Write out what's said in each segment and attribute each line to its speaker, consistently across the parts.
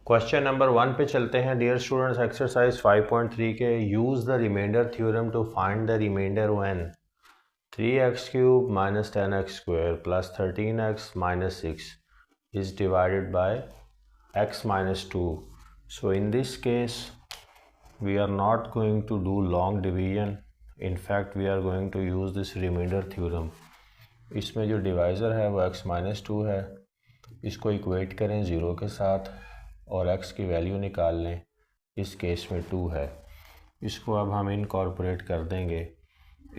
Speaker 1: Question number 1 पे चलते हैं। डियर स्टूडेंट्स, एक्सरसाइज 5.3 के use the remainder theorem to find the remainder when 3x³ minus 10x² plus 13x minus 6 is divided by x minus 2. So in this case we are not going to do long division. In fact we are going to use this remainder theorem. इसमें जो divisor है वो x minus 2 है, इसको equate करें 0 के साथ और x की वैल्यू निकाल लें। इस केस में 2 है, इसको अब हम इनकॉर्पोरेट कर देंगे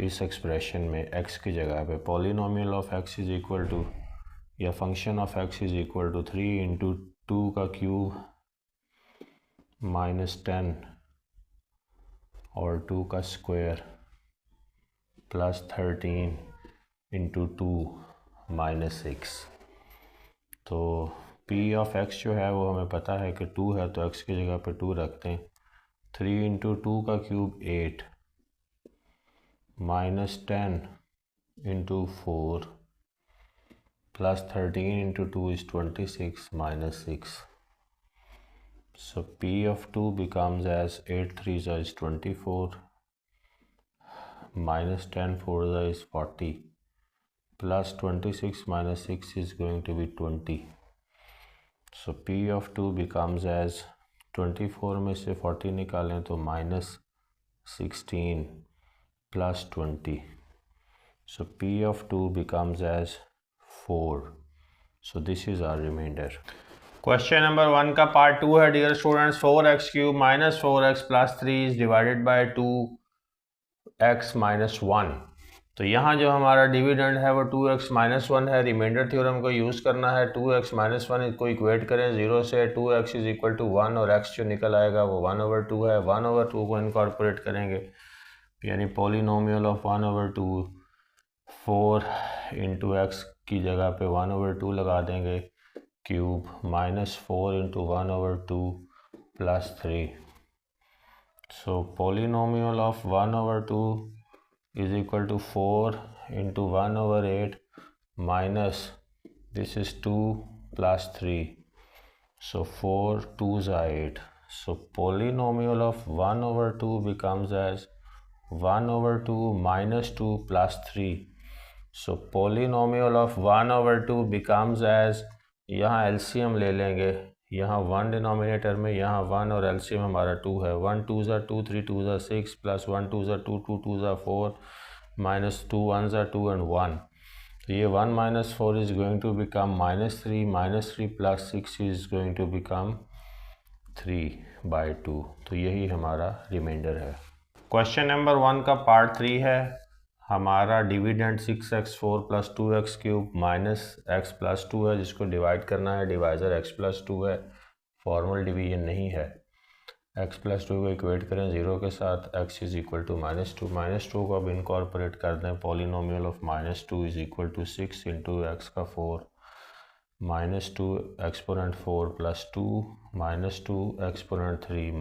Speaker 1: इस एक्सप्रेशन में x की जगह पे। Polynomial of x is equal to या function of x is equal to 3 into 2 का क्यूब माइनस 10 और 2 का स्क्वायर प्लस 13 इंटू 2 माइनस 6। तो p ऑफ x जो है वो हमें पता है कि 2 है, तो x की जगह पे 2 रखते हैं। 3 इंटू 2 का cube 8 minus 10 into 4 plus 13 into 2 is 26 minus 6. So p of 2 becomes as 8 3s is 24 minus 10 4s is 40 plus 26 minus 6 is going to be 20. So p of 2 becomes as 24 में से 40 निकालें तो minus 16 plus 20. So p of 2 becomes as 4. So this is our remainder. Question number 1 का part 2 है dear students. 4x³ minus 4x plus 3 is divided by 2x minus 1। तो यहाँ जो हमारा डिविडेंड है वो 2x माइनस 1 है। रिमाइंडर थ्योरम को यूज़ करना है। 2x माइनस 1 को इक्वेट करें 0 से। 2x इज इक्वल टू 1 और x जो निकल आएगा वो 1/2 है। 1/2 को इनकॉर्पोरेट करेंगे, यानी पॉलिनोमियल ऑफ 1/2 4 इंटू एक्स की जगह पे 1/2 लगा देंगे cube minus 4 into 1/2 plus 3। So polynomial of 1/2 is equal to 4 into 1/8 minus this is 2 plus 3। सो 4 2s are 8. So polynomial of 1/2 becomes as 1/2 minus 2 plus 3. So polynomial of 1/2 becomes as, यहाँ LCM ले लेंगे, यहाँ 1 डिनोमिनेटर में, यहाँ 1 और LCM हमारा 2 है। 1 2s are 2 3 2s are 6 plus 1 2s are 2 2 2s are 4 minus 2 1s are 2 and 1। तो ये 1 minus 4 is going to become minus 3 plus 6 is going to become 3/2। तो यही हमारा रिमाइंडर है। क्वेश्चन नंबर 1 का पार्ट 3 है। हमारा dividend 6x4 plus 2x³ minus x plus 2 है, जिसको डिवाइड करना है। डिवाइज़र x प्लस 2 है, फॉर्मल डिवीजन नहीं है। x प्लस 2 को इक्वेट करें 0 के साथ। x is equal to -2। -2 को अब इनकॉर्पोरेट कर दें। Polynomial of -2 is equal to 6 into x का 4 -2 exponent 4 plus 2 -2 exponent 3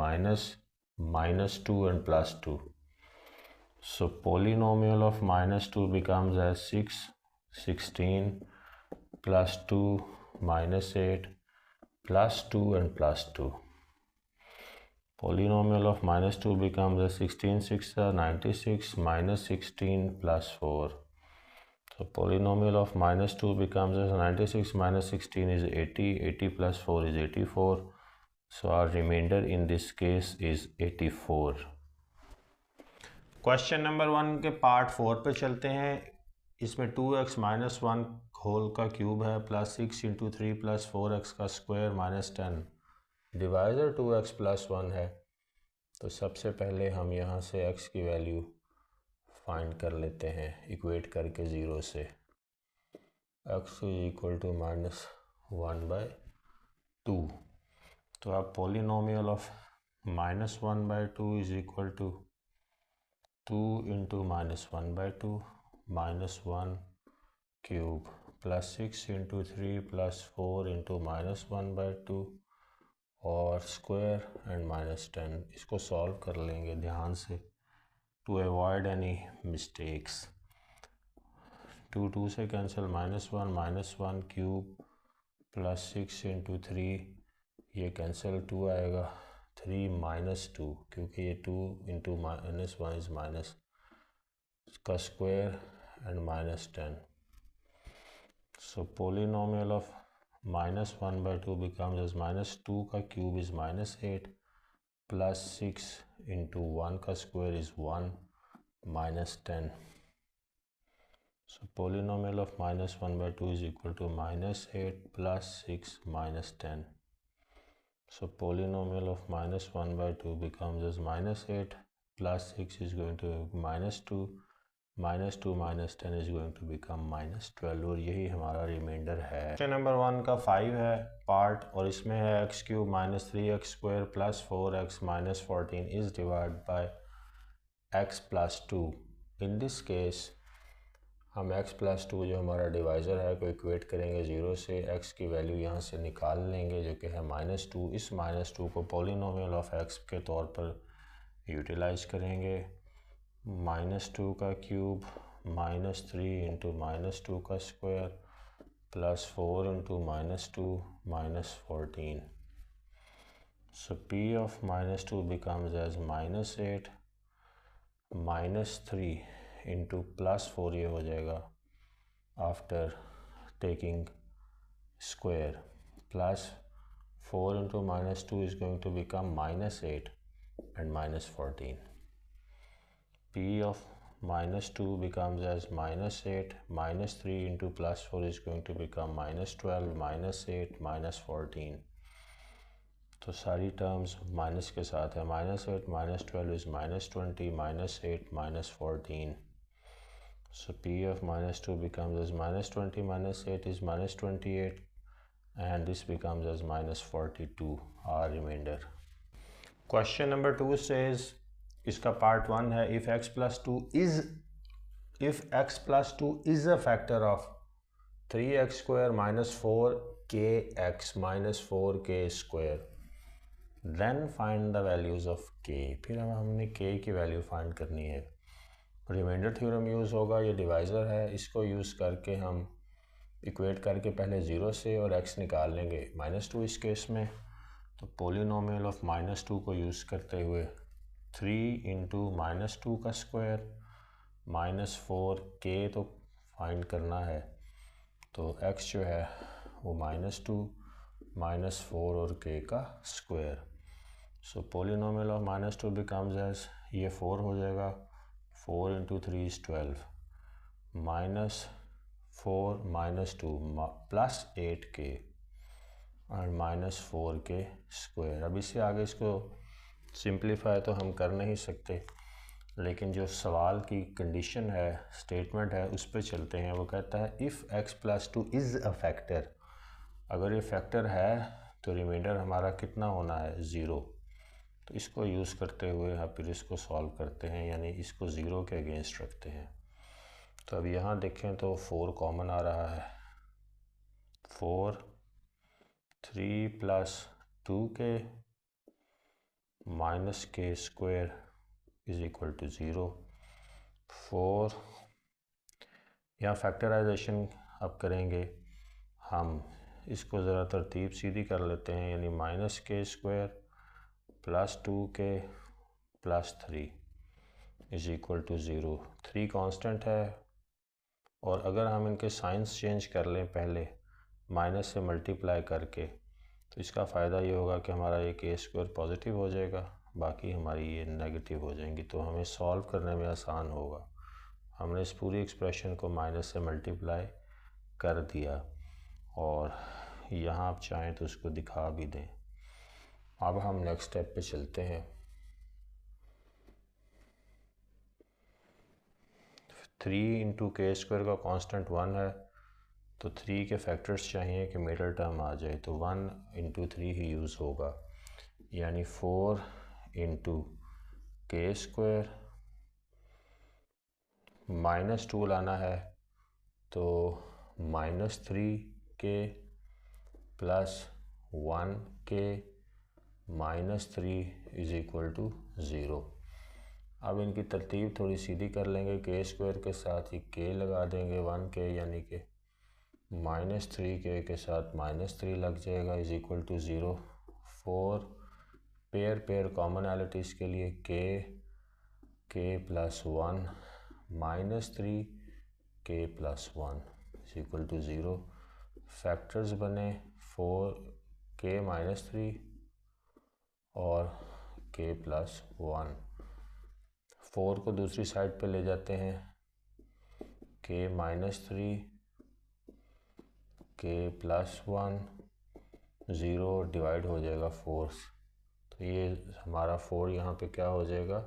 Speaker 1: minus 2 and plus 2। So polynomial of -2 becomes as 6 16 plus 2 minus 8 plus 2 and plus 2. Polynomial of -2 becomes as 16 6 96 minus 16 plus 4. So polynomial of -2 becomes as 96 minus 16 is 80. 80 plus 4 is 84. So our remainder in this case is 84. Question number 1 के part 4 पे चलते हैं। इसमें 2x minus 1 whole का cube है plus 6 into 3 plus 4x का square minus 10। Divisor 2x plus 1 है। तो सबसे पहले हम यहाँ से x की वैल्यू फाइंड कर लेते हैं इक्वेट करके 0 से। x is equal to -1/2। तो अब polynomial of -1/2 is equal to 2 into -1/2 -1 cube plus 6 into 3 plus 4 into -1/2 और स्क्वायर एंड -10। इसको सॉल्व कर लेंगे ध्यान से टू अवॉइड एनी मिस्टेक्स। 2 2 से कैंसिल -1 -1 क्यूब प्लस 6 इंटू 3, ये कैंसिल, 2 आएगा, 3 माइनस 2, क्योंकि ये 2 इंटू माइनस 1 इज़ माइनस का square and minus 10. So polynomial of minus 1 by 2 becomes as minus 2 का cube is minus 8 plus 6 into 1 का square is 1 minus 10. So polynomial of minus 1 by 2 is equal to minus 8 plus 6 minus 10. So polynomial of minus 1 by 2 becomes as minus 8 plus 6 is going to be minus 2. Minus 2 minus 10 is going to become minus 12 और यही हमारा reminder है. Question number 1 का 5 है part और इसमें है x cube minus 3x square plus 4x minus 14 is divide by x plus 2. In this case हम x प्लस 2 जो हमारा डिवाइज़र है को इक्वेट करेंगे 0 से, x की वैल्यू यहाँ से निकाल लेंगे जो कि है माइनस 2. इस माइनस 2 को पॉलिनोमियल ऑफ x के तौर पर यूटिलाइज करेंगे. माइनस 2 का क्यूब माइनस 3 इंटू माइनस 2 का square plus 4 into minus 2 minus 14. So p of minus 2 becomes as minus 8 minus 3 into plus 4 ये हो जाएगा after taking square plus 4 into minus 2 is going to become minus 8 and minus 14. P of minus 2 becomes as minus 8 minus 3 into plus 4 is going to become minus 12 minus 8 minus 14. तो सारी terms minus के साथ है. Minus 8 minus 12 is minus 20 minus 8 minus 14. So P of minus 2 becomes as minus 20 minus 8 is minus 28 and this becomes as minus 42, our remainder. Question number 2 says इसका part 1 है if x plus 2 is a factor of 3x square minus 4kx minus 4k square then find the values of k. फिर हमने k की value find करनी है. Remainder theorem use होगा, ये divisor है, इसको यूज़ करके हम इक्वेट करके पहले 0 से और x निकाल लेंगे माइनस 2 इस केस में. तो पोलिनोमियल ऑफ माइनस 2 को यूज़ करते हुए 3 इंटू माइनस 2 का स्क्वायर माइनस 4k तो फाइंड करना है. तो x जो है वो माइनस 2 माइनस 4 और k का square. So polynomial of minus 2 becomes as ये 4 हो जाएगा, 4 into 3 is 12 minus 4 minus 2 plus 8k और माइनस 4k स्क्वायर. अब इससे आगे इसको सिंप्लीफाई तो हम कर नहीं सकते, लेकिन जो सवाल की कंडीशन है, स्टेटमेंट है, उस पर चलते हैं. वो कहता है if x plus 2 is a factor. अगर ये फैक्टर है तो रिमाइंडर हमारा कितना होना है 0. तो इसको यूज़ करते हुए हम फिर इसको सॉल्व करते हैं, यानी इसको 0 के अगेंस्ट रखते हैं. तो अब यहाँ देखें तो 4 कॉमन आ रहा है. 4 3 plus 2k minus k square is equal to 0. 4 यहाँ फैक्टराइजेशन अब करेंगे हम, इसको ज़रा तरतीब सीधी कर लेते हैं, यानी minus k square plus 2k plus 3 is equal to 0. 3 constant है और अगर हम इनके साइंस चेंज कर लें पहले माइनस से मल्टीप्लाई करके, तो इसका फ़ायदा ये होगा कि हमारा ये k स्क्वायर पॉजिटिव हो जाएगा, बाकी हमारी ये नेगेटिव हो जाएंगी. तो हमें सॉल्व करने में आसान होगा. हमने इस पूरी एक्सप्रेशन को माइनस से मल्टीप्लाई कर दिया और यहाँ आप चाहें तो उसको दिखा भी दें. अब हम नेक्स्ट स्टेप पे चलते हैं. 3 इंटू k स्क्वायर का कांस्टेंट 1 है, तो 3 के फैक्टर्स चाहिए कि मिडल टर्म आ जाए, तो 1 इंटू 3 ही यूज़ होगा, यानी 4 इंटू k स्क्वायर माइनस 2 लाना है तो minus 3k plus 1k minus 3 is equal to 0. अब इनकी तरतीब थोड़ी सीधी कर लेंगे. k स्क्वायर के साथ ही k लगा देंगे 1k, यानी कि माइनस 3k के साथ माइनस 3 लग जाएगा is equal to 0. 4 pair commonalities के लिए k plus 1 minus 3 k plus 1 is equal to 0। Factors बने 4 k माइनस 3 और k प्लस 1। 4 को दूसरी साइड पे ले जाते हैं, k minus 3 k plus 1, 0 divide हो जाएगा 4, तो ये हमारा 4 यहाँ पे क्या हो जाएगा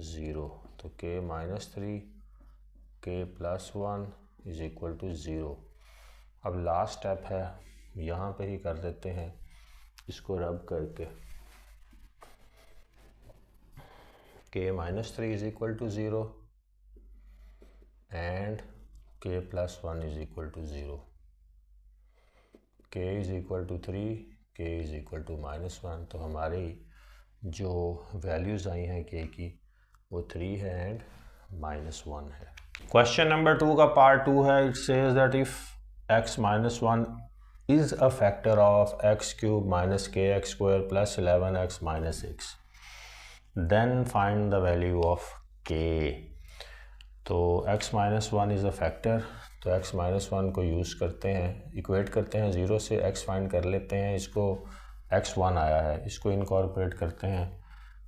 Speaker 1: 0। तो k minus 3 k plus 1 is equal to 0। अब लास्ट स्टेप है, यहाँ पे ही कर देते हैं इसको रब करके। k minus 3 is equal to 0 and k plus 1 is equal to 0। k is equal to 3, k is equal to minus 1। तो हमारी जो वैल्यूज़ आई हैं k की वो 3 है एंड माइनस 1 है। क्वेश्चन नंबर 2 का पार्ट 2 है। It says that if x minus 1 is a factor of x cube minus k x square plus 11x minus 6 then find the value of k। तो x minus 1 is a factor, तो x minus 1 को use करते हैं, equate करते हैं 0 से, x find कर लेते हैं। इसको x1 आया है, इसको इनकॉर्पोरेट करते हैं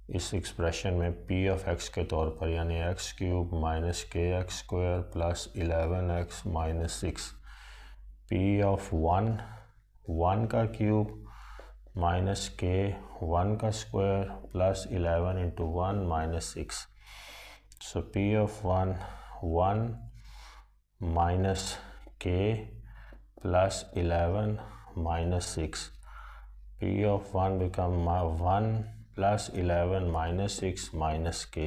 Speaker 1: इस एक्सप्रेशन में p ऑफ x के तौर पर, यानी x cube minus k x square plus 11x minus 6। p of 1 का क्यूब माइनस के 1 का square plus 11 into 1 minus 6। So p of 1 minus k plus 11 minus 6। p of 1 become 1 plus 11 minus 6 minus k.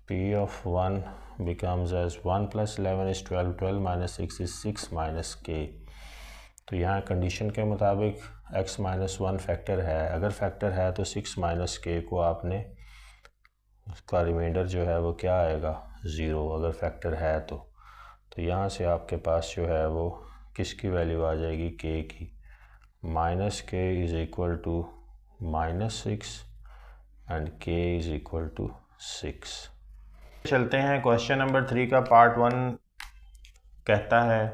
Speaker 1: p of 1 becomes as 1 plus 11 is 12, 12 minus 6 is 6 minus k. तो यहाँ condition के मुताबिक x minus 1 factor है। अगर factor है तो 6 minus के को आपने, उसका रिमाइंडर जो है वो क्या आएगा 0, अगर फैक्टर है तो यहाँ से आपके पास जो है वो किसकी वैल्यू आ जाएगी k की, minus k is equal to minus 6 and k is equal to 6। चलते हैं क्वेश्चन नंबर 3 का पार्ट 1 कहता है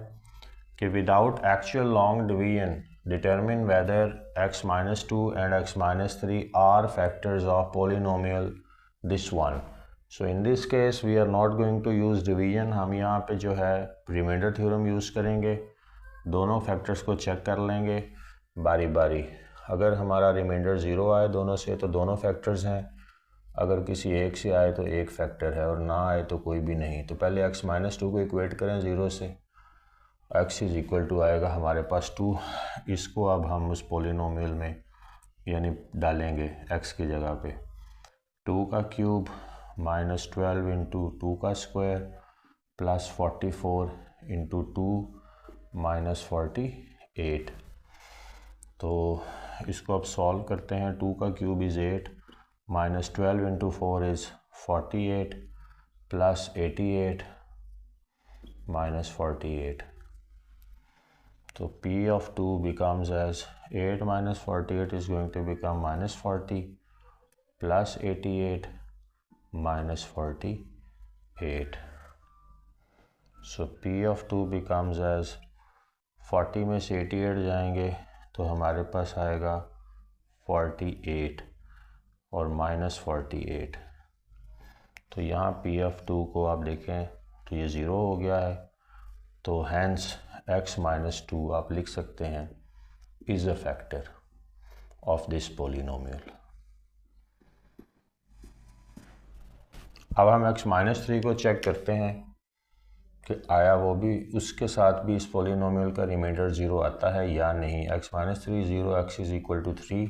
Speaker 1: कि without actual long division determine whether x minus 2 and x minus 3 are factors of polynomial this one. So in this case we are not going to use division, हम यहाँ पे जो है remainder theorem use करेंगे। दोनों factors को check कर लेंगे बारी बारी। अगर हमारा रिमाइंडर 0 आए दोनों से तो दोनों फैक्टर्स हैं, अगर किसी एक से आए तो एक फैक्टर है और ना आए तो कोई भी नहीं। तो पहले x माइनस 2 को इक्वेट करें 0 से, x इज़ इक्वल टू आएगा हमारे पास 2। इसको अब हम उस पोलिनोमियल में यानी डालेंगे x की जगह पे, 2 का क्यूब माइनस 12 इंटू 2 का स्क्वायर प्लस 44 इंटू 2 माइनस 48। तो इसको अब सॉल्व करते हैं। 2 का cube is 8 minus 12 into 4 is 48 plus 88 minus 48। तो p of 2 becomes as 8 minus 48 is going to become minus 40 plus 88 minus 48. So p of 2 becomes as 40 में से 88 जाएंगे तो हमारे पास आएगा 48 और माइनस 48। तो यहाँ p of 2 को आप देखें तो ये 0 हो गया है, तो हैंस x माइनस 2 आप लिख सकते हैं is a factor of this polynomial. अब हम x माइनस 3 को चेक करते हैं कि आया वो भी उसके साथ भी इस पोलिनोमियल का रिमाइंडर 0 आता है या नहीं। x minus 3 0, x is equal to 3,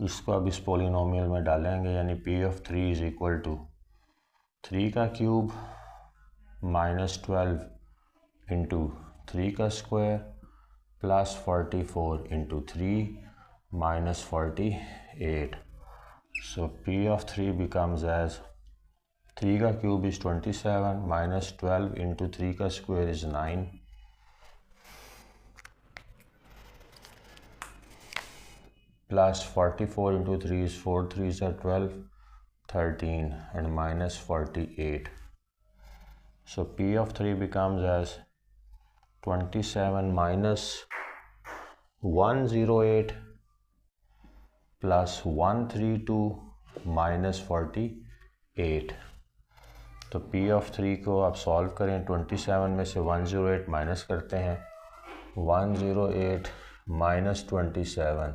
Speaker 1: इसको अब इस पोलिनोमियल में डालेंगे, यानी p of 3 is equal to 3 का क्यूब माइनस 12 इंटू 3 का square plus 44 into 3 minus 48। So p of 3 becomes as 3 का क्यूब इज़ 27 माइनस 12 इंटू 3 का square is 9 plus 44 into 3 is 4 3s are 12, 13 and minus 48. So P of 3 becomes as 27 minus 108 plus 132 minus 48. तो P of 3 को आप solve करें, 27 में से 108 minus करते हैं, 108 माइनस 27,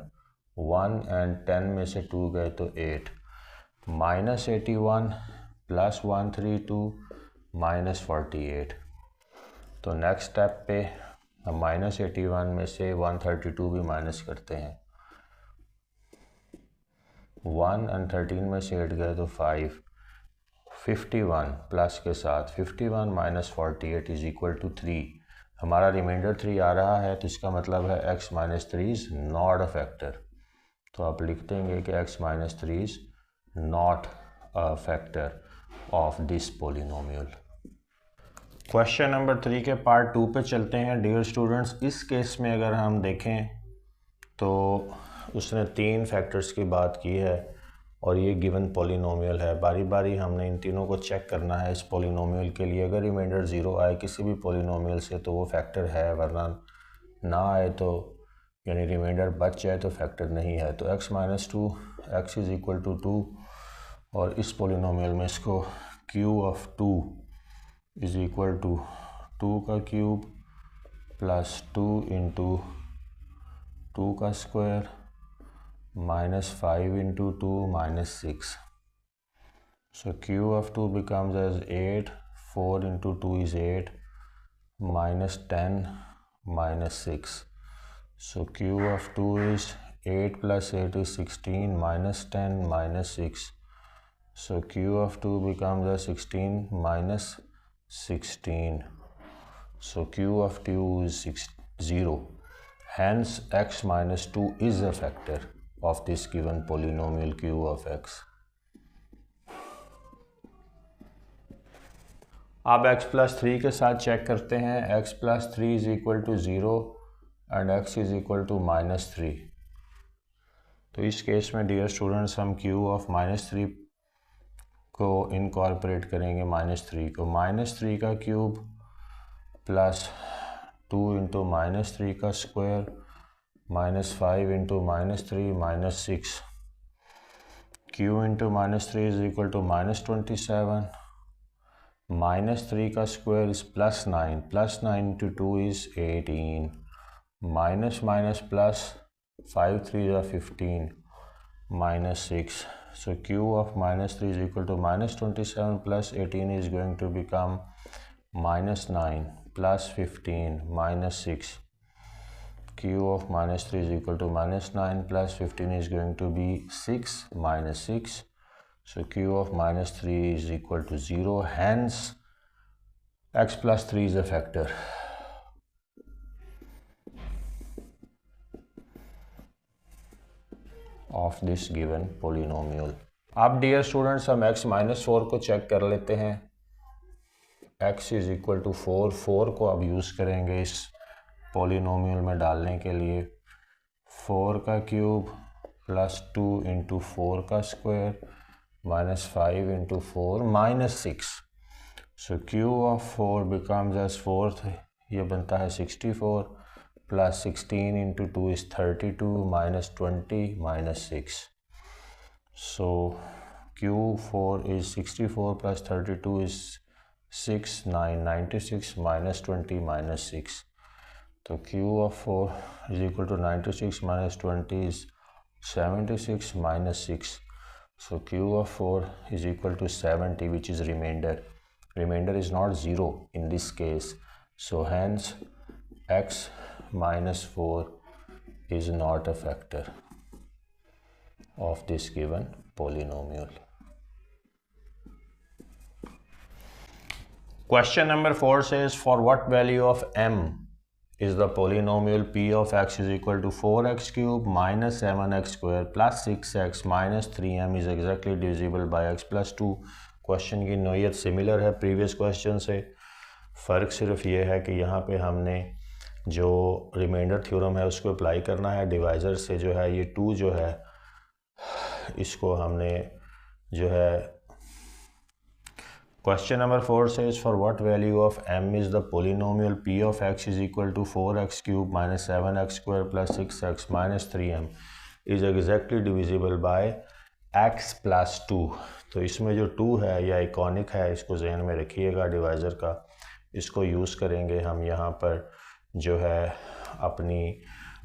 Speaker 1: 1 एंड 10 में से 2 गए तो 8, माइनस 81 प्लस 132 माइनस 48. तो नेक्स्ट स्टेप पे हम माइनस 81 में से 132 भी माइनस करते हैं, 1 एंड 13 में से 8 गए तो 5, 51 प्लस के साथ 51 माइनस 48 इज इक्वल टू 3. हमारा रिमाइंडर 3 आ रहा है, तो इसका मतलब है x minus 3 is not a factor. तो आप लिख देंगे कि x minus 3 is not a factor of this polynomial. Question number 3 के पार्ट 2 पे चलते हैं. डियर स्टूडेंट्स, इस केस में अगर हम देखें तो उसने 3 फैक्टर्स की बात की है और ये गिवन पोलिनोमियल है. बारी बारी हमने इन तीनों को चेक करना है. इस पोलिनोमियल के लिए अगर रिमाइंडर 0 आए किसी भी पोलिनोमियल से तो वो फैक्टर है, वरना ना आए तो यानी रिमाइंडर बच जाए तो फैक्टर नहीं है. तो x minus 2 x is equal to 2 और इस पोलिनोमियल में इसको q of 2 is equal to 2 का क्यूब प्लस 2 इंटू 2 का square minus 5 into 2 minus 6. So q of 2 becomes as 8, 4 into 2 is 8, minus 10 minus 6. So q of 2 is 8 plus 8 is 16, minus 10 minus 6. So q of 2 becomes as 16 minus 16. So q of 2 is 0. Hence x minus 2 is a factor of this given polynomial q of x. अब x plus 3 के साथ check करते हैं. x plus 3 is equal to 0 and x is equal to minus 3. तो इस case में dear students हम q of minus 3 को इनकॉर्पोरेट करेंगे. माइनस 3 को माइनस 3 का क्यूब प्लस 2 इंटू माइनस 3 का square minus 5 into minus 3 minus 6. q into minus 3 is equal to minus 27. Minus 3 का square is plus 9. Plus 9 into 2 is 18. Minus minus plus 5 3 is 15. Minus 6. So q of minus 3 is equal to minus 27 plus 18 is going to become minus 9 plus 15 minus 6. q of minus 3 is equal to minus 9 plus 15 is going to be 6 minus 6. So q of minus 3 is equal to 0. Hence x plus 3 is a factor of this given polynomial. अब dear students हम x minus 4 को check कर लेते हैं. x is equal to 4 को अब use करेंगे इस पोलिनोमियल में डालने के लिए. 4 का क्यूब प्लस 2 इंटू 4 का square minus 5 into 4 minus 6. So q of 4 becomes as 4, ये बनता है 64 plus 16 into 2 is 32 minus 20 minus 6. So q4 is 64 plus 32 is 6 9 96 minus 20 minus 6. तो q of 4 is equal to 96 minus 20 is 76 minus 6. So q of 4 is equal to 70, which is remainder. Remainder is not 0 in this case. So hence x minus 4 is not a factor of this given polynomial. Question number 4 says, for what value of m is the polynomial p of x is equal to 4x cube minus 7x square plus 6x minus 3m is exactly divisible by x plus 2. Question की नोयत similar है previous question से. फ़र्क सिर्फ ये है कि यहाँ पे हमने जो रिमाइंडर थ्योरम है उसको अप्लाई करना है। डिवाइज़र से जो है ये 2 जो है इसको हमने जो है question number 4 says for what value of m is the polynomial p of x is equal to 4x cube minus 7x square plus 6x minus 3m is exactly divisible by x plus 2। तो इसमें जो 2 है यह iconic है, इसको जहन में रखिएगा डिवाइज़र का। इसको यूज़ करेंगे हम यहाँ पर जो है अपनी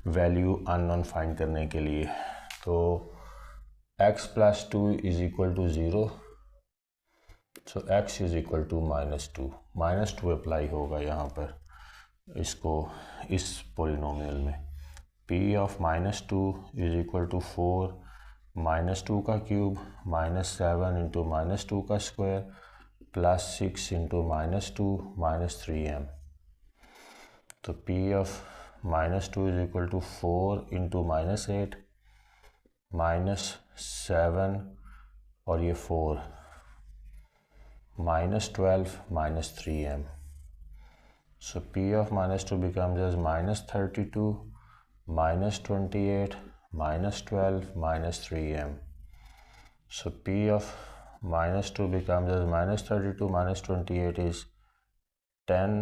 Speaker 1: वैल्यू अननोन फाइंड करने के लिए। तो x plus 2 is equal to 0, so x is equal to -2 apply होगा यहाँ पर इसको इस पोलिनोमियल में। p of -2 is equal to 4 -2 का क्यूब -7 इंटू -2 का स्क्वायर प्लस 6 इंटू -2 -3m। तो p of -2 is equal to 4 into -8 -7 और ये 4 -12 -3m। So p of -2 becomes as -32 -28 -12 -3m. So p of -2 becomes as -32 -28 is 10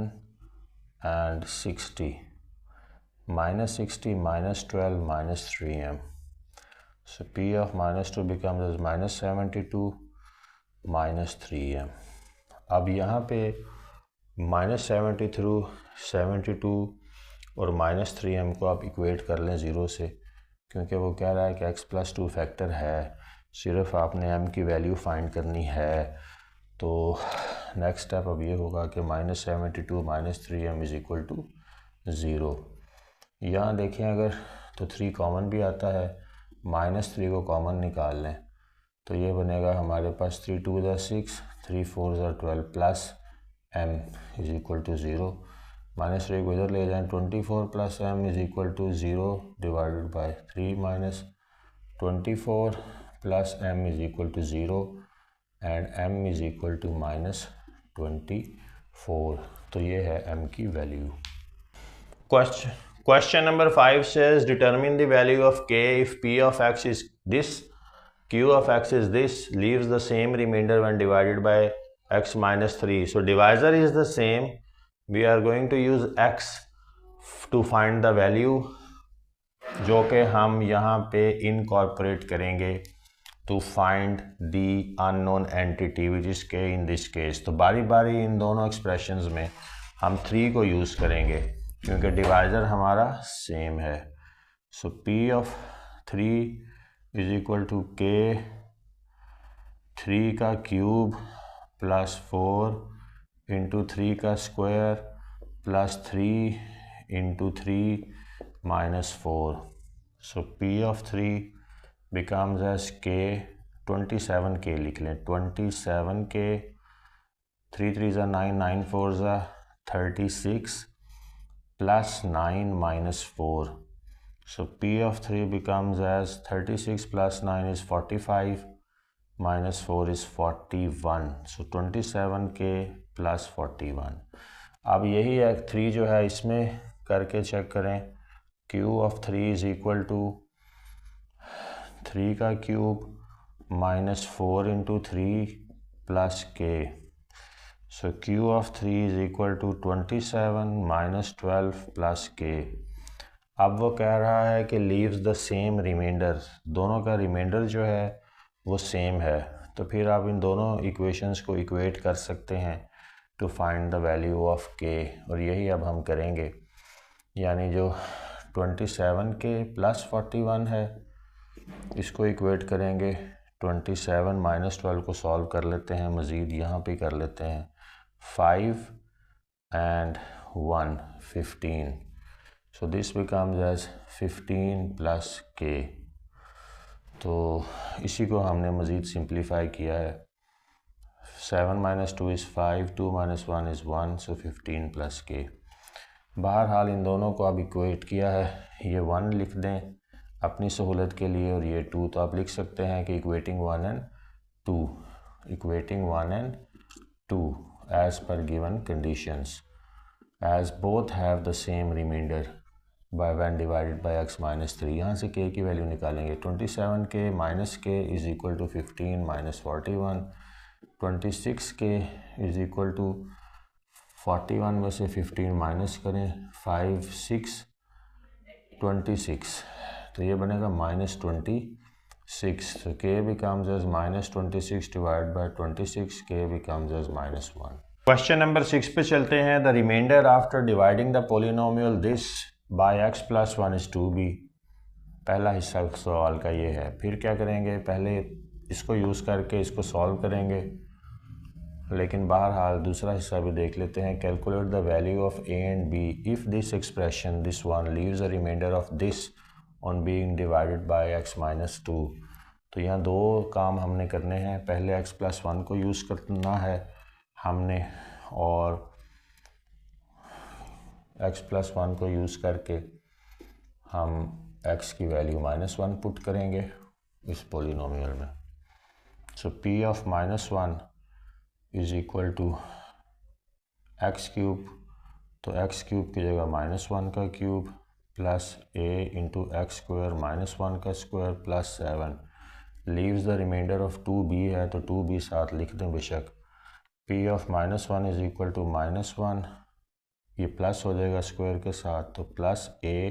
Speaker 1: and 60 -60 -12 -3m. So p of -2 becomes as -72 -3m। अब यहाँ पे -72 और -3m को आप equate कर लें 0 से, क्योंकि वो कह रहा है कि x + 2 फैक्टर है, सिर्फ आपने m की वैल्यू फाइंड करनी है। तो नेक्स्ट स्टेप अब ये होगा कि -72 -3m इज़ इक्वल टू 0। यहाँ देखें अगर तो 3 कॉमन भी आता है, -3 को कॉमन निकाल लें तो ये बनेगा हमारे पास 3 2 6 3 4 12 plus m is equal to 0। -3 को इधर ले जाएं, 24 plus m is equal to 0 divided by 3 minus 24 plus m is equal to 0 and m is equal to -24। तो ये है m की value. Question number 5 says determine the value of k if p of x is this, q of x is this, leaves the same remainder when divided by x minus 3. So divisor is the same. We are going to use x to find the value, जो कि हम यहाँ पे incorporate करेंगे to find the unknown entity which is k in this case। तो बारी बारी इन दोनों एक्सप्रेशंस में हम 3 को यूज़ करेंगे क्योंकि डिवाइज़र हमारा सेम है। So p of 3 is equal to k 3 का क्यूब प्लस 4 इंटू 3 का square plus 3 into 3 minus 4। So p of 3 becomes as k 27k लिख लें, 27k 3 3 9 9 4 36 plus 9 minus 4. So p of 3 becomes as 36 plus 9 is 45 minus 4 is 41. So 27k plus 41। अब यही है 3 जो है इसमें करके चेक करें। q of 3 is equal to 3 का cube minus 4 into 3 plus k। So q of 3 is equal to 27 minus 12 plus k। अब वो कह रहा है कि leaves the same remainder, दोनों का रिमाइंडर जो है वो सेम है। तो फिर आप इन दोनों इक्वेशंस को इक्वेट कर सकते हैं to find the value of k, और यही अब हम करेंगे। यानी जो 27k प्लस 41 है इसको इक्वेट करेंगे, 27 माइनस 12 को सॉल्व कर लेते हैं, मज़ीद यहाँ पे कर लेते हैं 5 and 1 15। So this becomes as 15 plus k। तो इसी को हमने मज़ीद सिंप्लीफाई किया है। 7 minus 2 is 5, 2 minus 1 is 1, so 15 plus k। बहरहाल इन दोनों को अब इक्वेट किया है, ये 1 लिख दें अपनी सहूलत के लिए और ये 2, तो आप लिख सकते हैं कि equating 1 and 2, equating 1 and 2 as per given conditions। As both have the same remainder by when divided by x minus 3। यहाँ से k की वैल्यू निकालेंगे। 27k minus k is equal to 15 minus 41। 26k is equal to 41 में से 15 minus करें, 5 6 26, तो ये बनेगा -26। so k becomes as -26 divided by 26, k becomes as -1। Question number 6 पे चलते हैं। The remainder after dividing the polynomial this by x plus 1 is 2b। पहला हिस्सा सवाल का ये है। फिर क्या करेंगे, पहले इसको यूज़ करके इसको सॉल्व करेंगे, लेकिन बहरहाल दूसरा हिस्सा भी देख लेते हैं। Calculate the value of a and b if this expression this one leaves a remainder of this on being divided by x minus 2। तो यहाँ दो काम हमने करने हैं। पहले x प्लस 1 को यूज़ करना है हमने, और x प्लस 1 को यूज़ करके हम x की वैल्यू -1 पुट करेंगे इस पोलिनोमियल में। So p of -1 is equal to x cube, तो एक्स क्यूब की जगह -1 का cube plus a into x square -1 का square plus 7। Leaves the remainder of 2b है, तो 2b साथ लिख दें बेशक। p of -1 is equal to -1, ये प्लस हो जाएगा स्क्वायर के साथ, तो plus a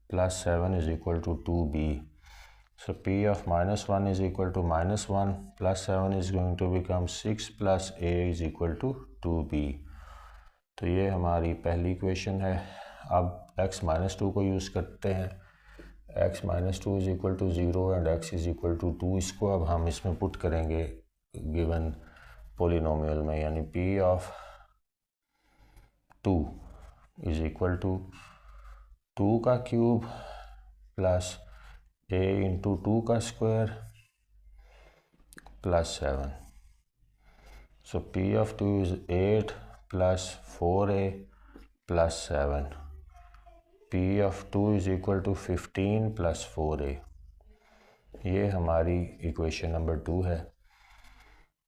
Speaker 1: plus 7 is equal to 2b। So p of -1 is equal to -1 plus 7 is going to become 6 plus a is equal to 2b। तो ये हमारी पहली इक्वेशन है। अब x माइनस 2 को यूज़ करते हैं। x minus 2 is equal to 0 and x is equal to 2। इसको अब हम इसमें पुट करेंगे गिवन पोलिनोमियल में, यानी p of 2 is equal to 2 का क्यूब प्लस a इंटू 2 का square plus 7। So p of 2 is 8 plus 4a plus 7। p of 2 is equal to 15 plus 4a। ये हमारी इक्वेशन नंबर 2 है।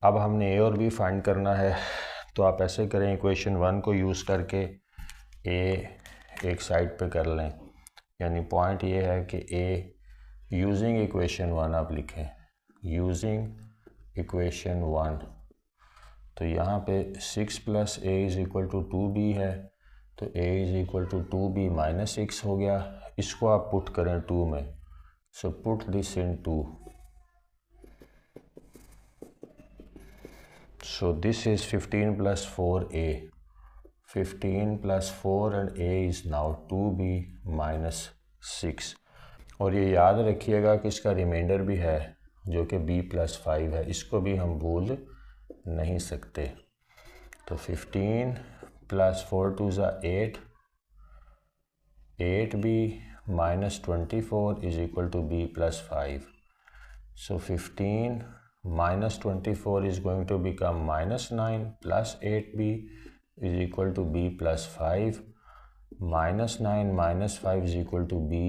Speaker 1: अब हमने a और b फाइंड करना है, तो आप ऐसे करें, इक्वेशन 1 को यूज़ करके a एक साइड पे कर लें। यानी पॉइंट ये है कि a यूजिंग इक्वेशन 1 आप लिखें, यूजिंग इक्वेशन 1। तो यहाँ पे 6 plus a is equal to 2b है, तो a is equal to 2b minus 6 हो गया। इसको आप पुट करें 2 में, so put this in 2। So this is 15 plus 4a, 15 plus 4 and a is now 2b minus 6। और ये याद रखिएगा कि इसका रिमाइंडर भी है जो कि b प्लस 5 है, इसको भी हम भूल नहीं सकते। तो 15 प्लस 4 2 ज़ा 8, 8b minus 24 is equal to b plus 5। So 15 minus 24 is going to become -9 plus 8b is equal to b plus 5। -9 minus 5 is equal to b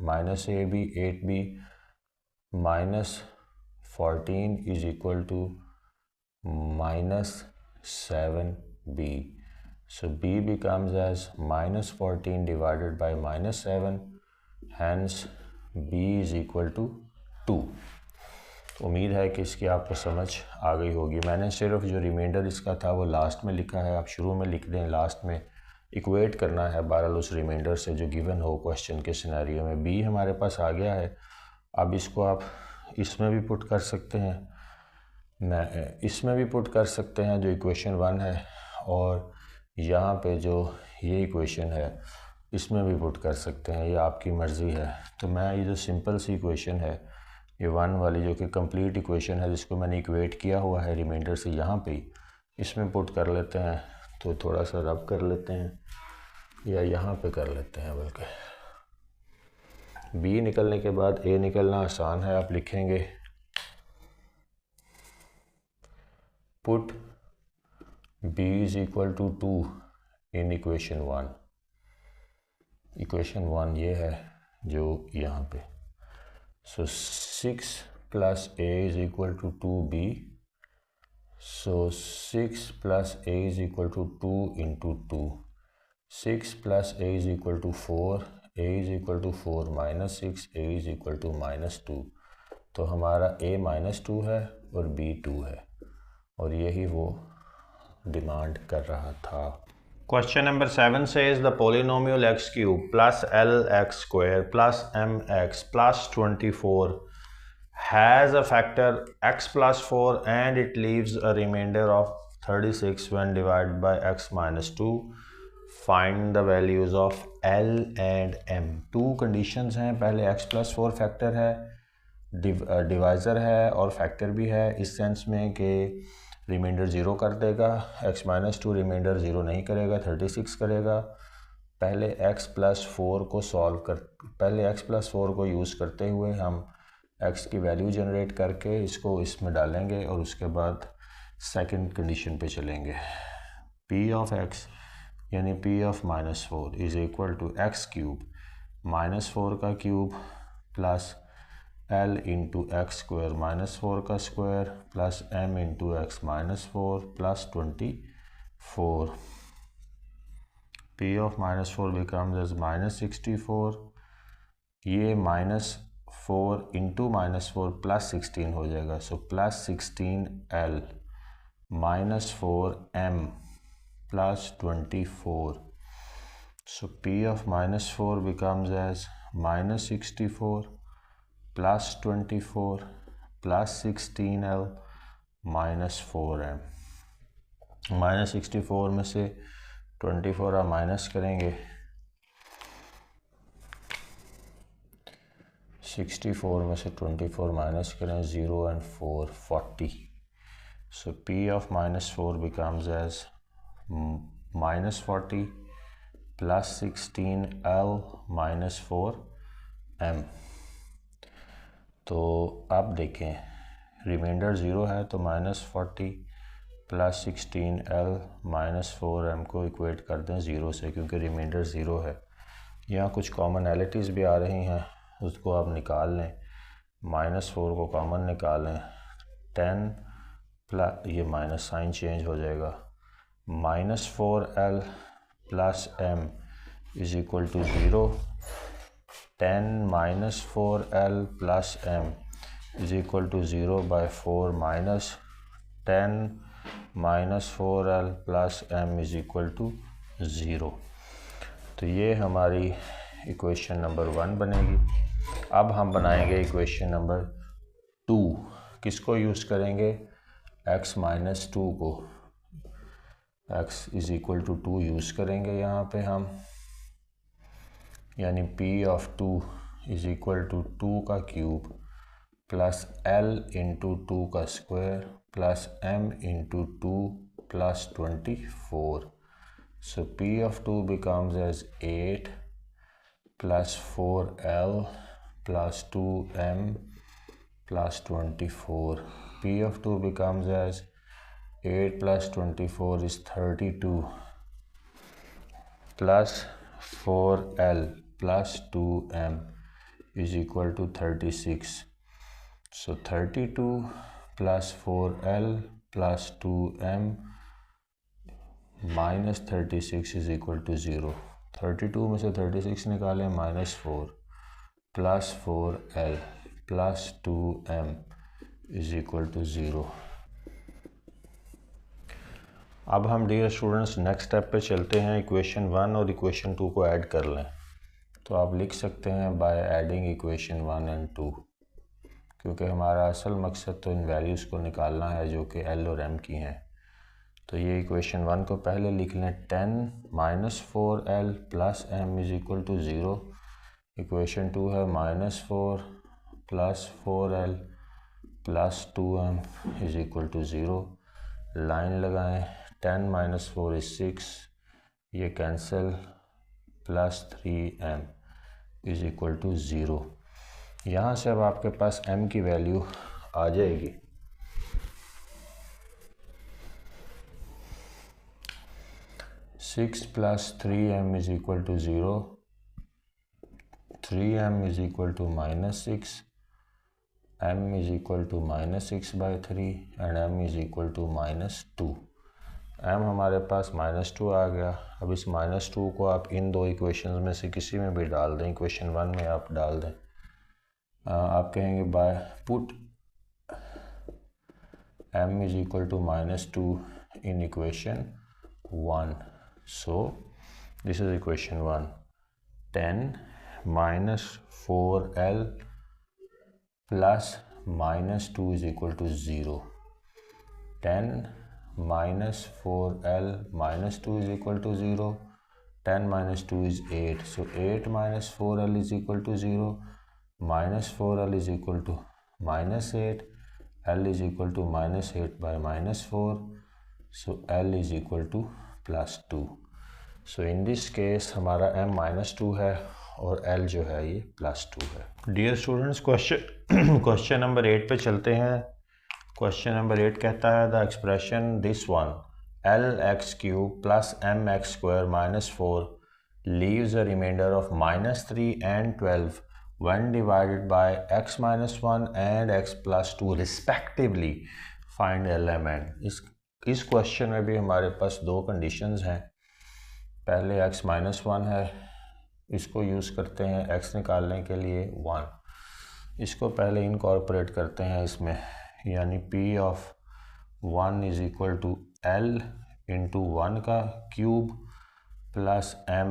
Speaker 1: minus ab 8b minus 14 is equal to minus 7b। सो b becomes as -14 divided by -7, hence b is equal to 2। उम्मीद है कि इसकी आपको समझ आ गई होगी। मैंने सिर्फ जो रिमाइंडर इसका था वो लास्ट में लिखा है, आप शुरू में लिख दें, लास्ट में इक्वेट करना है बहरहाल उस रिमाइंडर से जो गिवन हो क्वेश्चन के सिनेरियो में। बी हमारे पास आ गया है। अब इसको आप इसमें भी पुट कर सकते हैं, इसमें भी पुट कर सकते हैं जो इक्वेशन 1 है, और यहाँ पे जो ये इक्वेशन है इसमें भी पुट कर सकते हैं, ये आपकी मर्ज़ी है। तो मैं ये जो सिंपल सी इक्वेशन है, ये 1 वाली जो कि कंप्लीट इक्वेशन है, जिसको मैंने इक्वेट किया हुआ है रिमाइंडर से, यहाँ पे इसमें पुट कर लेते हैं। तो थोड़ा सा रब कर लेते हैं, या यहाँ पे कर लेते हैं, बल्कि b निकलने के बाद a निकलना आसान है। आप लिखेंगे put b is equal to 2 in equation 1। Equation 1 ये है जो यहाँ पे। So 6 plus a is equal to 2b। So 6 plus a is equal to 2 into 2। 6 plus a is equal to 4, a is equal to 4 minus 6, a is equal to -2। तो हमारा a -2 है और b 2 है, और यही वो डिमांड कर रहा था। Question number 7 says the polynomial x cube plus lx square plus mx plus 24 has a factor x plus 4 and it leaves a remainder of 36 when divided by x minus 2. Find the values of L and M. Two conditions हैं, पहले x plus 4 factor है, divisor है और factor भी है, इस sense में कि रिमाइंडर ज़ीरो कर देगा, x माइनस 2 रिमाइंडर ज़ीरो नहीं करेगा, 36 करेगा। पहले x प्लस 4 को सॉल्व कर, पहले x प्लस 4 को यूज़ करते हुए हम x की वैल्यू जनरेट करके इसको इसमें डालेंगे और उसके बाद सेकंड कंडीशन पे चलेंगे। p ऑफ x यानी p of -4 is equal to x cube, -4 का cube plus L into x square -4 का square plus M into x -4 plus 24। P of -4 becomes as -64, ये -4 इंटू -4 प्लस 16 हो जाएगा, so plus 16L -4M plus 24। So P of -4 becomes as -64 plus 24 plus 16L minus 4M। -64 में से 24 आप minus करेंगे, 64 में से 24 माइनस करें, 0 and 4 40। So P of -4 becomes as -40 plus 16L minus 4M। तो आप देखें रिमाइंडर ज़ीरो है तो -40 प्लस 16L माइनस 4M को इक्वेट कर दें ज़ीरो से, क्योंकि रिमाइंडर ज़ीरो है। यहाँ कुछ कॉमनैलिटीज़ भी आ रही हैं, उसको आप निकाल लें, -4 को कॉमन निकालें, 10 प्लस ये माइनस साइन चेंज हो जाएगा, -4L plus M is equal to 0। 10 minus 4L plus M is equal to 0 by 4 minus 10 minus 4L plus M is equal to 0। तो ये हमारी इक्वेशन नंबर 1 बनेगी। अब हम बनाएंगे इक्वेशन नंबर 2। किसको यूज़ करेंगे? x माइनस 2 को, x is equal to 2 use करेंगे यहाँ पे हम, यानी P of 2 is equal to 2 का क्यूब प्लस L इंटू 2 का square plus M into 2 plus 24। So P of 2 becomes as 8 plus 4L plus 2M plus 24। P of 2 becomes as 8 plus 24 is 32 plus 4L plus 2M is equal to 36. So 32 plus 4L plus 2M minus 36 is equal to 0. 32 में से 36 निकालें, -4 plus 4L plus 2M is equal to 0. अब हम dear students next step पे चलते हैं। Equation 1 और equation 2 को ऐड कर लें। तो आप लिख सकते हैं बाय एडिंग इक्वेशन 1 एंड 2, क्योंकि हमारा असल मकसद तो इन वैल्यूज़ को निकालना है जो कि L और M की हैं। तो ये इक्वेशन 1 को पहले लिख लें, 10 minus 4L plus M is equal to 0। Equation 2 है -4 plus 4L plus 2M is equal to 0। Line लगाएं, 10 माइनस 4 इज़ 6, ये cancel, plus 3M is equal to 0। यहाँ से अब आपके पास M की वैल्यू आ जाएगी। Six plus 3M is equal to 0, 3M is equal to -6, M is equal to -6/3 and M is equal to -2। m हमारे पास -2 आ गया। अब इस -2 को आप इन दो इक्वेशंस में से किसी में भी डाल दें, इक्वेशन 1 में आप डाल दें। आप कहेंगे by put m is equal to -2 in equation 1। So this is equation 1। 10 -4l plus -2 is equal to 0। 10 -4l -2 is equal to 0. 10 minus 2 is 8. So 8 minus 4l is equal to 0. Minus 4l is equal to -8. L is equal to -8 by -4. So L is equal to +2. So in this case हमारा m -2 है और L जो है ये +2 है। Dear students, question number 8 पे चलते हैं। क्वेश्चन नंबर 8 कहता है the expression this one LX³ plus MX² -4 leaves a remainder of -3 and 12 when divided by x -1 and x +2 respectively. Find LMN। इस क्वेश्चन में भी हमारे पास दो कंडीशंस हैं। पहले x -1 है, इसको यूज़ करते हैं x निकालने के लिए 1। इसको पहले इनकॉर्पोरेट करते हैं इसमें, यानी p of 1 is equal to l into 1 का क्यूब प्लस m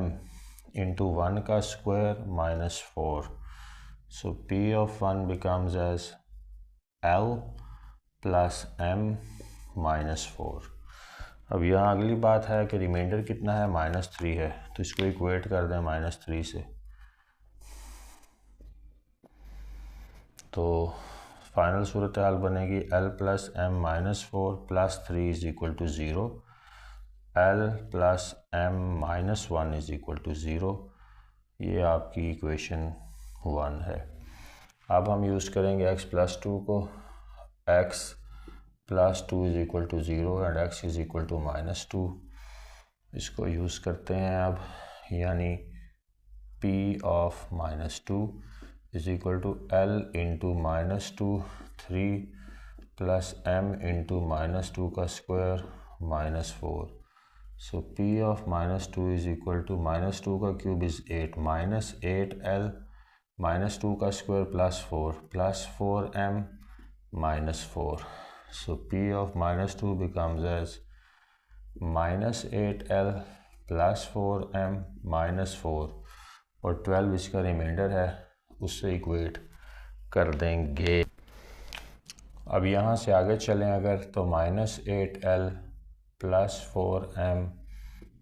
Speaker 1: इंटू 1 का square -4। So p of 1 becomes as l plus m -4। अब यहाँ अगली बात है कि रिमाइंडर कितना है, -3 है, तो इसको इक्वेट कर दें -3 से। तो फाइनल सूरत हाल बनेगी l plus m -4 plus 3 is equal to 0। l plus m -1 is equal to 0। ये आपकी इक्वेशन 1 है। अब हम यूज़ करेंगे x प्लस 2 को। x plus 2 is equal to 0 and x is equal to -2। इसको यूज़ करते हैं अब, यानी p of -2 is equal to L into -2 3 plus M into -2 का square -4। So P of -2 is equal to -2 का cube is 8 -8L -2 का square +4 +4M -4। So P of -2 becomes as -8L +4M -4 और 12 इसका रिमाइंडर है, उससे इक्वेट कर देंगे। अब यहाँ से आगे चलें अगर, तो -8L +4M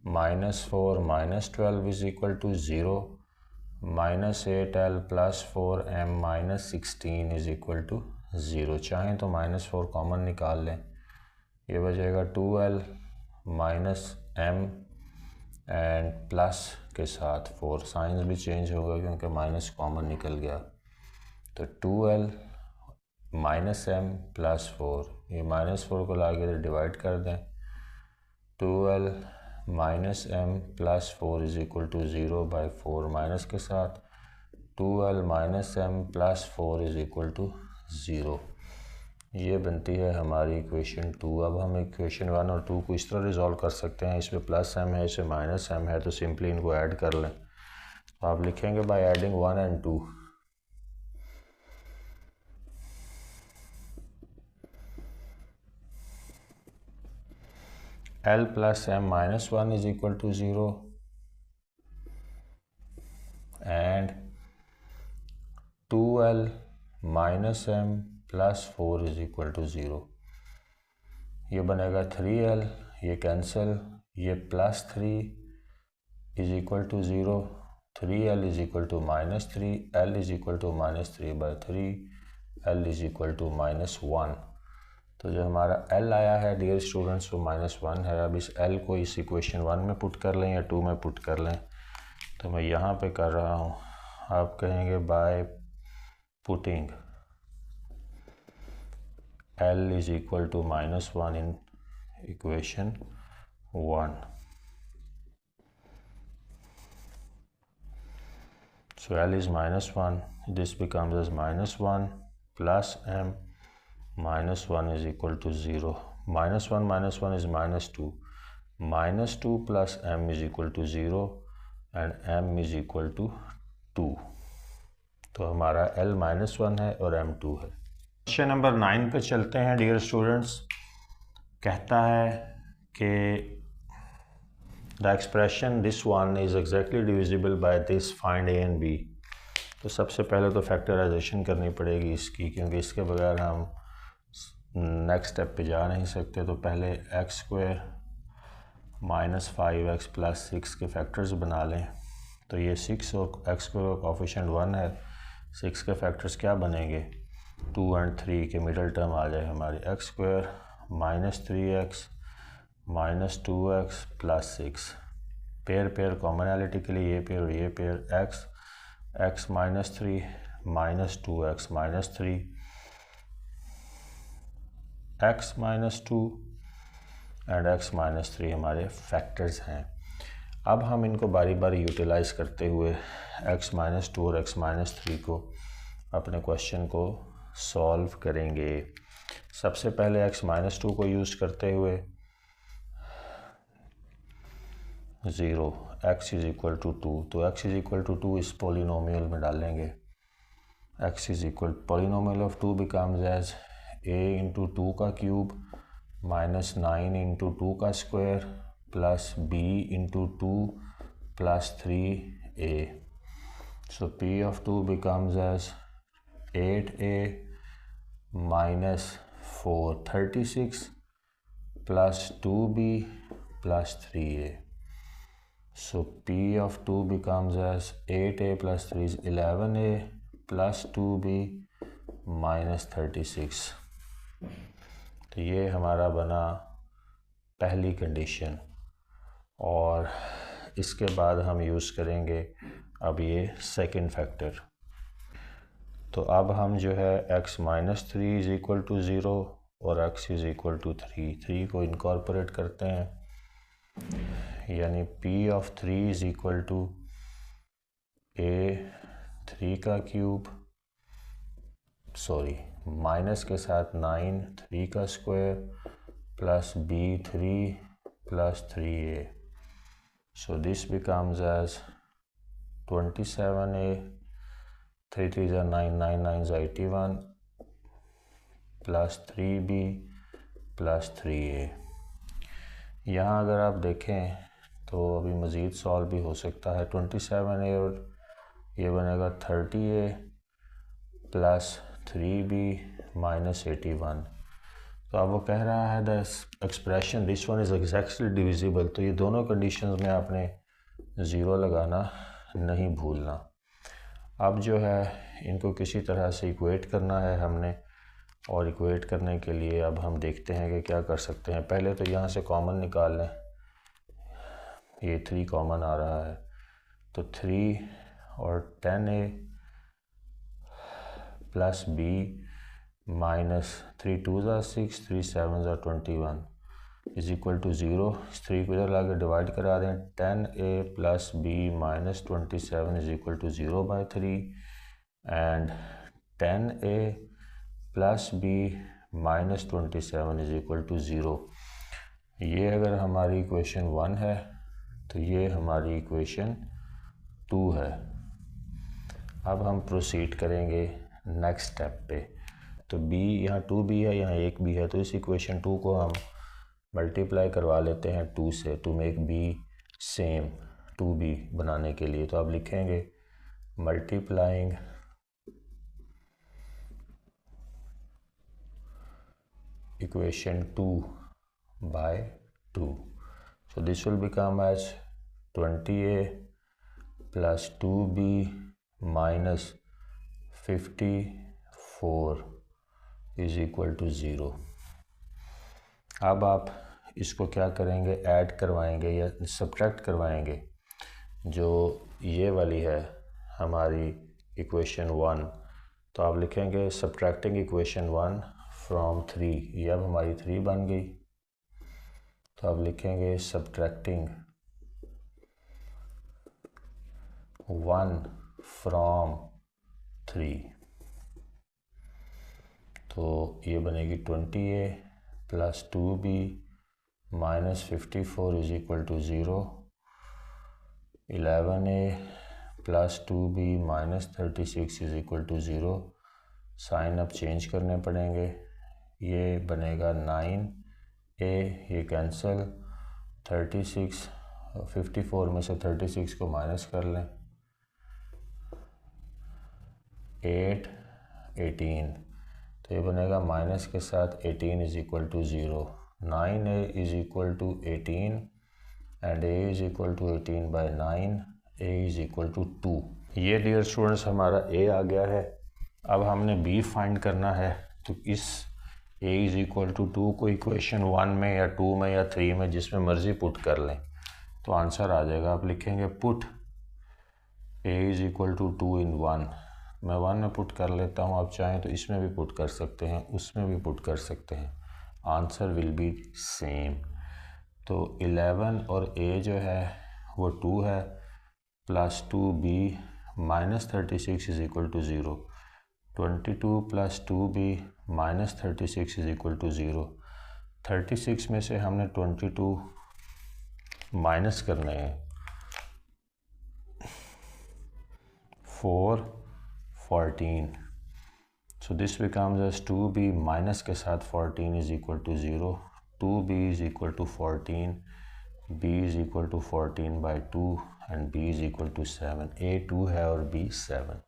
Speaker 1: -4 -12 is equal to 0। -8L +4M -16 is equal to 0। चाहें तो -4 कॉमन निकाल लें, ये बचेगा 2L -M एंड प्लस के साथ 4, साइंस भी चेंज होगा क्योंकि माइनस कॉमन निकल गया। तो 2L -M +4, ये -4 को लाके डिवाइड कर दें। 2L -M +4 is equal to 0 by 4 minus के साथ 2L -M +4 is equal to 0। ये बनती है हमारी इक्वेशन 2। अब हम इक्वेशन 1 और 2 को इस तरह रिजॉल्व कर सकते हैं, इसमें +m है, इसमें -m है, तो सिंपली इनको ऐड कर लें। तो आप लिखेंगे by adding 1 and 2। L plus m -1 is equal to 0 and 2L -m +4 is equal to 0। ये बनेगा 3L, ये कैंसिल, ये +3 is equal to 0। 3L is equal to -3, L is equal to -3 by 3, L is equal to -1। तो जो हमारा L आया है dear students वो -1 है। अब इस L को इस इक्वेशन 1 में पुट कर लें या 2 में पुट कर लें, तो मैं यहाँ पे कर रहा हूँ। आप कहेंगे by putting L is equal to -1 in equation 1। So L is -1, this becomes as -1 plus M -1 is equal to 0। -1 is -2, -2 plus m is equal to 0 and m is equal to 2। तो हमारा l -1 है और m 2 है। Question number 9 पे चलते हैं dear students. कहता है कि the expression this one is exactly divisible by this, find a and b। तो सबसे पहले तो फैक्टराइजेशन करनी पड़ेगी इसकी, क्योंकि इसके बगैर हम नेक्स्ट स्टेप पे जा नहीं सकते। तो पहले x² - 5x + 6 के फैक्टर्स बना लें। तो ये 6 और x² का कोफिशिएंट 1 है, 6 के फैक्टर्स क्या बनेंगे, 2 और 3 के मिडल टर्म आ जाए हमारी, x² - 3x - 2x + 6। Pair pair commonality के लिए ये पेयर और ये pair, x - 3 - 2x - 3 x - 2 and x - 3 हमारे फैक्टर्स हैं। अब हम इनको बारी बारी यूटिलाइज़ करते हुए x - 2 और x - 3 को अपने क्वेश्चन को सॉल्व करेंगे। सबसे पहले x - 2 को यूज़ करते हुए 0 x इज़ इक्वल टू 2, तो x इज़ इक्वल टू 2 इस पोलिनोमियल में डालेंगे। x is equal polynomial of 2 becomes as a into 2 का क्यूब -9 इंटू 2 का square plus b into 2 plus 3a। So p of 2 becomes as 8a minus 4 36 plus 2b plus 3a. So p of 2 becomes as 8a plus 3 is 11a plus 2b minus 36। तो ये हमारा बना पहली condition, और इसके बाद हम यूज़ करेंगे अब ये सेकंड फैक्टर। तो अब हम जो है x - 3 इज़ इक्वल टू 0 और x इज़ इक्वल टू 3 को इनकॉर्पोरेट करते हैं, यानी p of 3 is equal to a 3 का क्यूब, सॉरी माइनस के साथ 9 3 का square plus b 3 plus 3a। So this becomes as 27a, 3 3 are 9 9 9 is 81 plus 3b plus 3a। यहाँ अगर आप देखें तो अभी मज़ीद सॉल्व भी हो सकता है। 27a और ये बनेगा 30a प्लस 3b माइनस 81। तो अब वो कह रहा है the expression this one is exactly divisible. तो ये दोनों कंडीशंस में आपने ज़ीरो लगाना नहीं भूलना। अब जो है इनको किसी तरह से इक्वेट करना है हमने, और इक्वेट करने के लिए अब हम देखते हैं कि क्या कर सकते हैं। पहले तो यहाँ से कॉमन निकाल लें, ये 3 कॉमन आ रहा है, तो 3 और 10a plus b minus 3 2 6 3 7 21 is equal to 0। 3 को इधर लाके डिवाइड करा दें, 10a plus b minus 27 is equal to 0/3 and 10a plus b minus 27 is equal to 0। ये अगर हमारी इक्वेशन 1 है तो ये हमारी इक्वेशन 2 है। अब हम प्रोसीड करेंगे नेक्स्ट स्टेप पे। तो b यहाँ 2b है, यहाँ 1b है, तो इस इक्वेशन 2 को हम मल्टीप्लाई करवा लेते हैं 2 से, to make b same 2b बनाने के लिए। तो अब लिखेंगे multiplying equation 2 by 2। So this will become as 20a plus 2b minus 54 is equal to 0। अब आप इसको क्या करेंगे, ऐड करवाएंगे या सब्ट्रैक्ट करवाएंगे। जो ये वाली है हमारी इक्वेशन 1, तो आप लिखेंगे सब्ट्रैक्टिंग इक्वेशन 1 फ्रॉम 3, ये अब हमारी 3 बन गई। तो अब लिखेंगे सब्ट्रैक्टिंग 1 फ्रॉम 3, तो ये बनेगी 20a plus 2b minus 54 is equal to 0, 11a plus 2b minus 36 is equal to 0। Sign अब चेंज करने पड़ेंगे, ये बनेगा 9a, ये कैंसिल, 36 54 में से 36 को माइनस कर लें, 8 18, तो ये बनेगा माइनस के साथ 18 is equal to 0। 9a is equal to 18 and a is equal to 18 by 9, a is equal to 2। ये डियर स्टूडेंट्स हमारा a आ गया है। अब हमने b फाइंड करना है, तो इस a इज इक्वल टू 2 को इक्वेशन 1 में या 2 में या 3 में जिसमें मर्ज़ी पुट कर लें तो आंसर आ जाएगा। आप लिखेंगे put a is equal to 2 in 1, मैं 1 में पुट कर लेता हूँ, आप चाहें तो इसमें भी पुट कर सकते हैं, उसमें भी पुट कर सकते हैं, आंसर विल बी सेम। तो 11 और a जो है वो 2 है, plus 2b minus 36 is equal to 0, 22 plus 2b minus 36 is equal to 0। 36 में से हमने 22 माइनस करने हैं, 4 14, so this becomes as 2b minus के साथ 14 is equal to 0, 2b is equal to 14, b is equal to 14 by 2 and b is equal to 7, a 2 है और b 7।